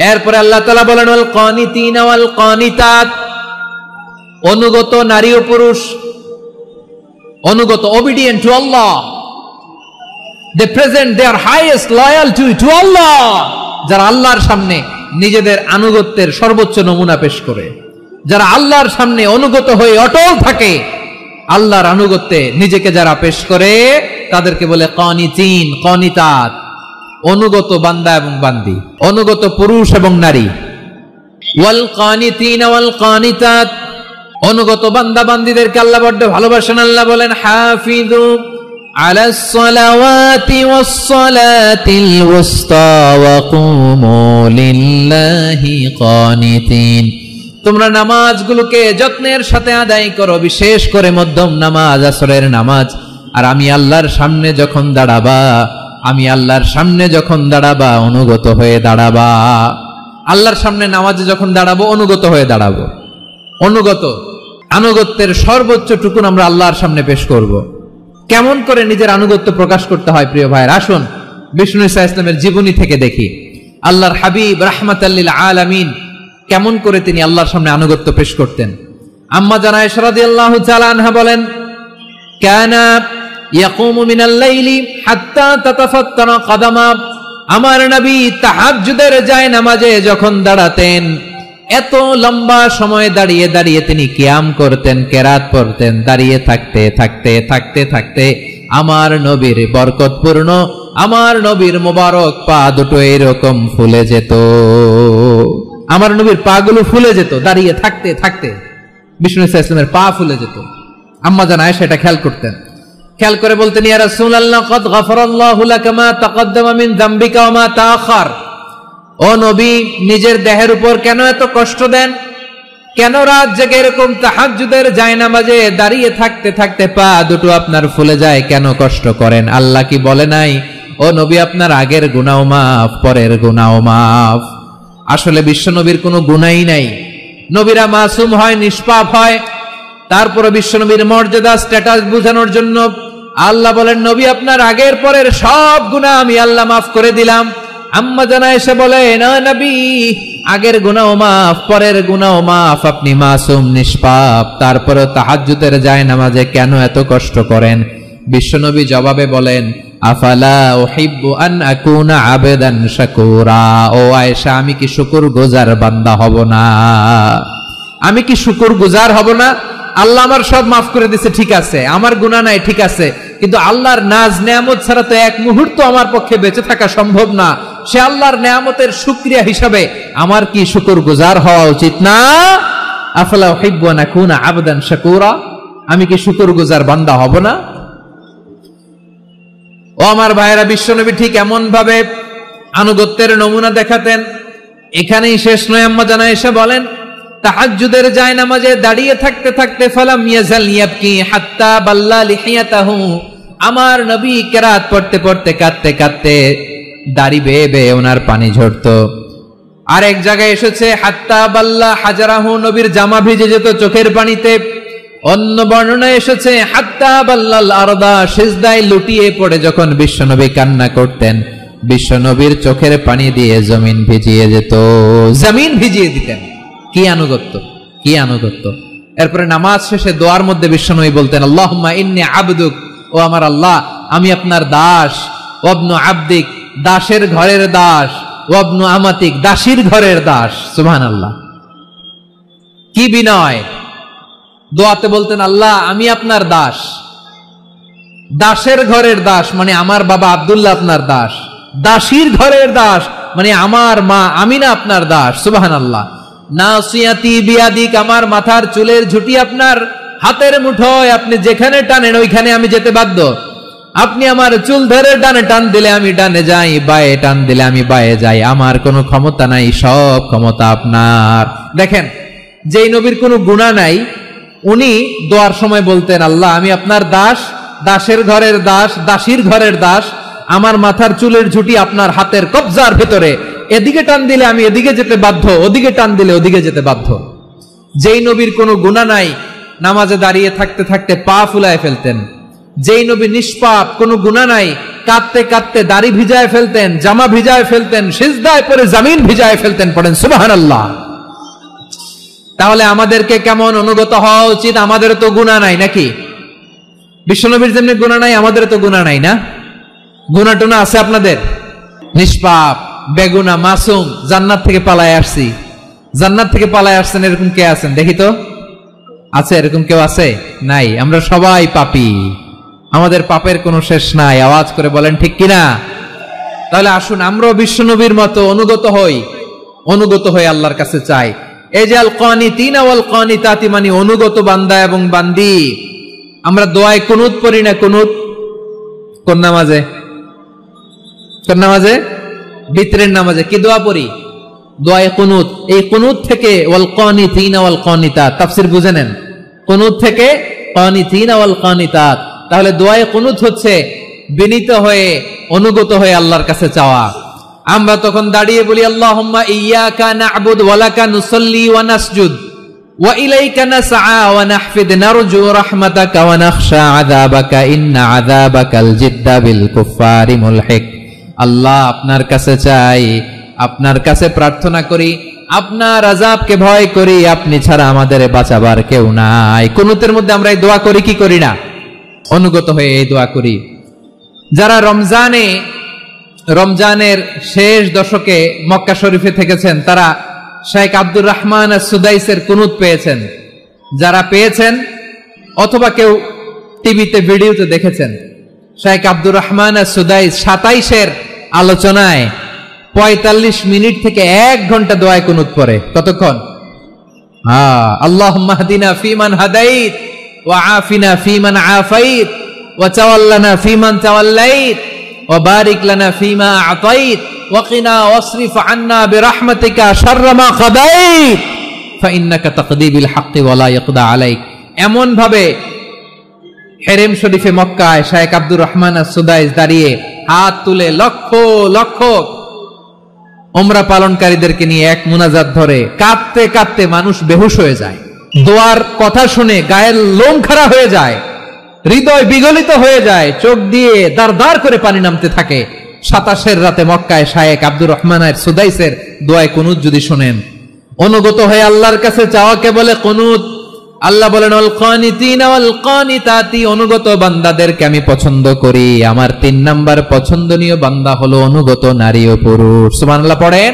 এরপরে আল্লাহ তাআলা বলেন ওয়াল কানিতিনা ওয়াল কানিতাত, অনুগত নারী ও পুরুষ, অনুগত, obedient to Allah, they present their highest loyalty to Allah, যারা আল্লাহর সামনে নিজেদের আনুগত্যের সর্বোচ্চ নমুনা পেশ করে, যারা আল্লাহর সামনে অনুগত হয়ে অটল থাকে, আল্লাহর আনুগত্যে নিজেকে যারা পেশ করে তাদেরকে বলে কানিতিন, কানিতাত, অনুগত বান্দা এবং বান্দি, অনুগত পুরুষ এবং নারী। ওয়াল কানিতিনা ওয়াল কানিতাত, অনুগত বান্দা বান্দীদেরকে আল্লাহ বড় ভালোবাসেন। আল্লাহ বলেন হাফিযু আলাস সালাওয়াতি ওয়াস সালাতিল ওয়ুসতা ওয়া কুমু লিল্লাহি কানিতিন, তোমরা নামাজগুলোকে যত্নের সাথে আদায় করো, বিশেষ করে মধ্যম নামাজ, আসরের নামাজ। আর আমি আল্লাহর সামনে যখন দাঁড়াবা, আমি আল্লাহর সামনে যখন দাঁড়াবা অনুগত হয়ে দাঁড়াবা। আল্লাহর সামনে নামাজে যখন দাঁড়াবো অনুগত হয়ে দাঁড়াবো। অনুগত, আনুগত্যের সর্বোচ্চ টুকুন আমরা আল্লাহর সামনে পেশ করব। কেমন করে নিজের আনুগত্য প্রকাশ করতে হয় প্রিয় ভাইয়ের, আসুন বিষ্ণু ঈসা ইসলামের জীবনী থেকে দেখি। আল্লাহর হাবিব রাহমাতাল লিল আলামিন কেমন করে তিনি আল্লাহর সামনে আনুগত্য পেশ করতেন। আম্মা জানা আয়েশা রাদিয়াল্লাহু তাআলা আনহা বলেন, কানা ইয়াকুমু মিনাল লাইলি হাত্তা তাতাফাত্তারা কদামা, আমার নবী তাহাজ্জুদের জায়নামাজে যখন দাঁড়াতেন এত লম্বা সময় দাঁড়িয়ে দাঁড়িয়ে তিনি কিয়াম করতেন, কেরাত পড়তেন। দাঁড়িয়ে থাকতে থাকতে থাকতে থাকতে আমার নবীর বরকতপূর্ণ, আমার নবীর মোবারক পা দুটো এরকম ফুলে যেত, আমার নবীর পা গুলো ফুলে যেত দাঁড়িয়ে থাকতে থাকতে। বিষ্ণু ঈসা ইসলামের পা ফুলে যেত। আম্মা জান আয়েশা এটা খেয়াল করতেন। খেয়াল করে বলতেন, ইয়া রাসূলুল্লাহ কদ গফারাল্লাহু লাকা মা তাকদ্দামা মিন যামবিকা ওয়া মা তাআখার, ও নবী নিজের দেহের উপর কেন এত কষ্ট দেন? কেন রাত জেগে এরকম তাহাজ্জুদের জায়নামাজে দাঁড়িয়ে থাকতে থাকতে পা দুটো আপনার ফুলে যায়, কেন কষ্ট করেন? আল্লাহ কি বলে নাই, ও নবী আপনার আগের গুনাহ মাফ, পরের গুনাহ মাফ? আসলে বিশ্ব নবীর কোনো গুনাহই নাই, নবীরা মাসুম হয়, নিষ্পাপ হয়। তারপরে বিশ্ব নবীর মর্যাদা স্ট্যাটাস বোঝানোর জন্য আল্লাহ বলেন, নবী আপনার আগের পরের সব গুনাহ আমি আল্লাহ মাফ করে দিলাম। আম্মা জানা এসে বলে, না নবী, আগের গুনাহ মাফ, পরের গুনাহ মাফ, আপনি মাসুম, নিষ্পাপ, তারপরে তাহাজ্জুদের জায়নামাজে কেন এত কষ্ট করেন? বিশ্বনবী জবাবে বলেন, আফালা উহিব্বু আন আকুনা আবেদান শাকুরা, ও আয়েশা আমি কি শুকরগুজার বান্দা হব না? আমি কি শুকরগুজার হব না? আল্লাহ আমার সব মাফ করে দিয়েছে, ঠিক আছে, আমার গুনাহ নাই, ঠিক আছে, কিন্তু আল্লাহর নাজ নেয়ামত ছাড়া তো এক মুহূর্ত আমার পক্ষে বেঁচে থাকা সম্ভব না। সে আল্লাহর নেয়ামতের শুকরিয়া হিসাবে আমার কি শুকরগুজার হওয়া উচিত না? আফালা উহিব্বু আন আকুনা আবদান শাকুরা, আমি কি শুকরগুজার বান্দা হব না? ও আমার ভাইয়েরা, বিশ্বনবী ঠিক এমন ভাবে আনুগত্যের নমুনা দেখাতেন। এখানেই শেষ নয়, আম্মা জানা এসে বলেন, তাহাজ্জুদের জায়নামাজে দাঁড়িয়ে থাকতে থাকতে ফালাম ইয়াজাল ইয়াবকি হাত্তা বাল্লা লিহিয়াতাহু, আমার নবী কেরাত পড়তে পড়তে কাঁদতে কাঁদতে দাড়ি বেয়ে বেয়ে ওনার পানি ঝরতো। আর এক জায়গায় এসেছে হাত্তা বাল্লা হাজারাহু, নবীর জামা ভিজে যেত চোখের পানিতে। অন্য বর্ণনায় এসেছে হাত্তা বাল্লাল আরদা, সিজদায় লুটিয়ে পড়ে যখন বিশ্বনবী কান্না করতেন, বিশ্বনবীর চোখের পানি দিয়ে জমিন ভিজিয়ে যেত, জমিন ভিজিয়ে দিতেন। কি আনুগত্য, কি আনুগত্য! এরপরে নামাজ শেষে দোয়ার মধ্যে বিশ্বনবী বলতেন, আল্লাহুম্মা ইন্নী আবদুক, ও আমার আল্লাহ আমি আপনার দাস, ওয়াবনু আবদিক, দাসের ঘরের দাস, ওয়াবনু আমাতিক, দাসীর ঘরের দাস। সুবহানাল্লাহ, কি বিনয়! দোয়াতে বলতেন, আল্লাহ আমি আপনার দাস, দাসের ঘরের দাস মানে আমার বাবা আব্দুল্লাহ আপনার দাস, দাসীর ঘরের দাস মানে আমার মা আমিনা আপনার দাস। সুবহানাল্লাহ। নাসিয়াতি বিয়াদিক, আমার মাথার চুলের ঝুঁটি আপনার হাতের মুঠোয়, আপনি যেখানে টানেন ওইখানে আমি যেতে বাধ্য। আপনি আমার চুল ধরে ডানে টান দিলে আমি ডানে যাই, বায়ে টান দিলে আমি বায়ে যাই, আমার কোনো ক্ষমতা নাই, সব ক্ষমতা আপনার। দেখেন, যেই নবীর কোনো গুনাহ নাই উনি দোয়ার সময় বলতেন, আল্লাহ আমি আপনার দাস, দাসের ঘরের দাস, দাসীর ঘরের দাস, আমার মাথার চুলের ঝুঁটি আপনার হাতের কবজার ভেতরে, এদিকে টান দিলে আমি এদিকে যেতে বাধ্য, ওদিকে টান দিলে ওদিকে যেতে বাধ্য। যেই নবীর কোনো গুনাহ নাই নামাজে দাঁড়িয়ে থাকতে থাকতে পা ফুলায় ফেলতেন, যেই নবী নিষ্পাপ, কোনো গুনাহ নাই, কাঁদতে কাঁদতে দাড়ি ভিজায় ফেলতেন, জামা ভিজায় ফেলতেন, সিজদায় পড়ে জমিন ভিজায় ফেলতেন। পড়েন সুবহানাল্লাহ। তাহলে আমাদেরকে কেমন অনুগত হওয়া উচিত? আমাদের তো গুনাহ নাই নাকি? বিশ্বনবীর যেমনি গুনাহ নাই, আমাদের তো গুনাহ নাই না? গুনাহ টুনা আছে আপনাদের? নিষ্পাপ, বেগুনা, মাসুম, জান্নাত থেকে পালায় আসছি। জান্নাত থেকে পালায় আসছেন এরকম কে আছেন দেখি তো? আছে এরকম কেউ? আছে? নাই। আমরা সবাই পাপী, আমাদের পাপের কোনো শেষ নাই। আওয়াজ করে বলেন ঠিক কিনা? তাহলে আসুন আমরাও বিশ্বনবীর মতো অনুগত হই, অনুগত হয়ে আল্লাহর কাছে চাই। এই যে আল কানিতিনা ওয়াল কানিতাতি, মানে অনুগত বান্দা এবং বান্দি। আমরা দোয়ায় কুনুত পড়ি না? কুনুত কোন নামাজে? কোন নামাজে? বিতরের নামাজে কি দোয়া পড়ি? দোয়ায়ে কুনুত। এই কুনুত থেকে ওয়াল কানিতিনা ওয়াল কানিতাত, তাফসীর বুঝে নেন। কুনুত থেকে কানিতিনা ওয়াল কানিতাত। তাহলে দোয়ায়ে কুনুত হচ্ছে বিনীত হয়ে, অনুগত হয়ে আল্লাহর কাছে চাওয়া। আমরা তখন দাঁড়িয়ে বলি আল্লাহুম্মা ইয়্যাকা না'বুদু ওয়া লাকা নুসাল্লি ওয়া নাসজুদ ওয়া ইলাইকা নাসআ ওয়া নাহফিদ নারজু রাহমাতাকা ওয়া নাখশা আযাবাকা ইন্না আযাবাকাল জিদ্দা বিল কুফফারি মুলহিক। আল্লাহ, আপনার কাছে চাই, আপনার কাছে প্রার্থনা করি, আপনার আযাবকে ভয় করি, আপনি ছাড়া আমাদের বাঁচাবার কেউ নাই। কুনুতের মধ্যে আমরা এই দোয়া করি কি করি না? অনুগত হয়ে এই দোয়া করি। যারা রমজানের শেষ দশকে মক্কা শরীফে থেকেছেন, তারা শেখ আব্দুর রহমান আস-সুদাইসের কুনুত পেয়েছেন। যারা পেয়েছেন অথবা কেউ টিভিতে ভিডিওতে দেখেছেন, শেখ আব্দুর রহমান আস-সুদাইস 27-এর আলোচনায় 45 মিনিট থেকে 1 ঘন্টা দোয়ায় কুনুত পড়ে। কতক্ষণ? আল্লাহুম্মা হদিনা ফিমান হাদাইত ওয়া আফিনা ফিমান আফাইত ওয়া তাওয়াল্লানা ফিমান তাওয়াল্লাইত ওয়া বারিক লানা ফিমা আতাইত ওয়া কিনা ওয়াসরিফ আন্না বিরহমাতিকা শাররা মা কাদাইত ফাইন্নাকা তাকদি বিল হাক্কি ওয়া লা ইয়াকদা আলাইক। এমন ভাবে হেরেম শরীফে মক্কায় শেখ আব্দুর রহমান আস-সুদাইস দাঁড়িয়ে হাত তুলে লক্ষ লক্ষ উমরা পালনকারীদেরকে নিয়ে এক মুনাজাত ধরে কাঁদতে কাঁদতে মানুষ বেহুশ হয়ে যায়। দোয়ার কথা শুনে গায়ের লোম খাড়া হয়ে যায়, হৃদয় বিগলিত হয়ে যায়, চোখ দিয়ে দার দার করে পানি নামতে থাকে। 27-এর রাতে মক্কায় শেখ আব্দুর রহমান আস-সুদাইসের দোয়ায় কুনুত যদি শুনেন, অনুগত হয়ে আল্লাহর কাছে চাওয়াকে বলে কুনুত। আল্লাহ বলেন আল কানিতিনা ওয়াল কানিতাতি, অনুগত বান্দাদেরকে আমি পছন্দ করি। আমার 3 নাম্বার পছন্দনীয় বান্দা হলো অনুগত নারী ও পুরুষ। সুবহানাল্লাহ পড়েন।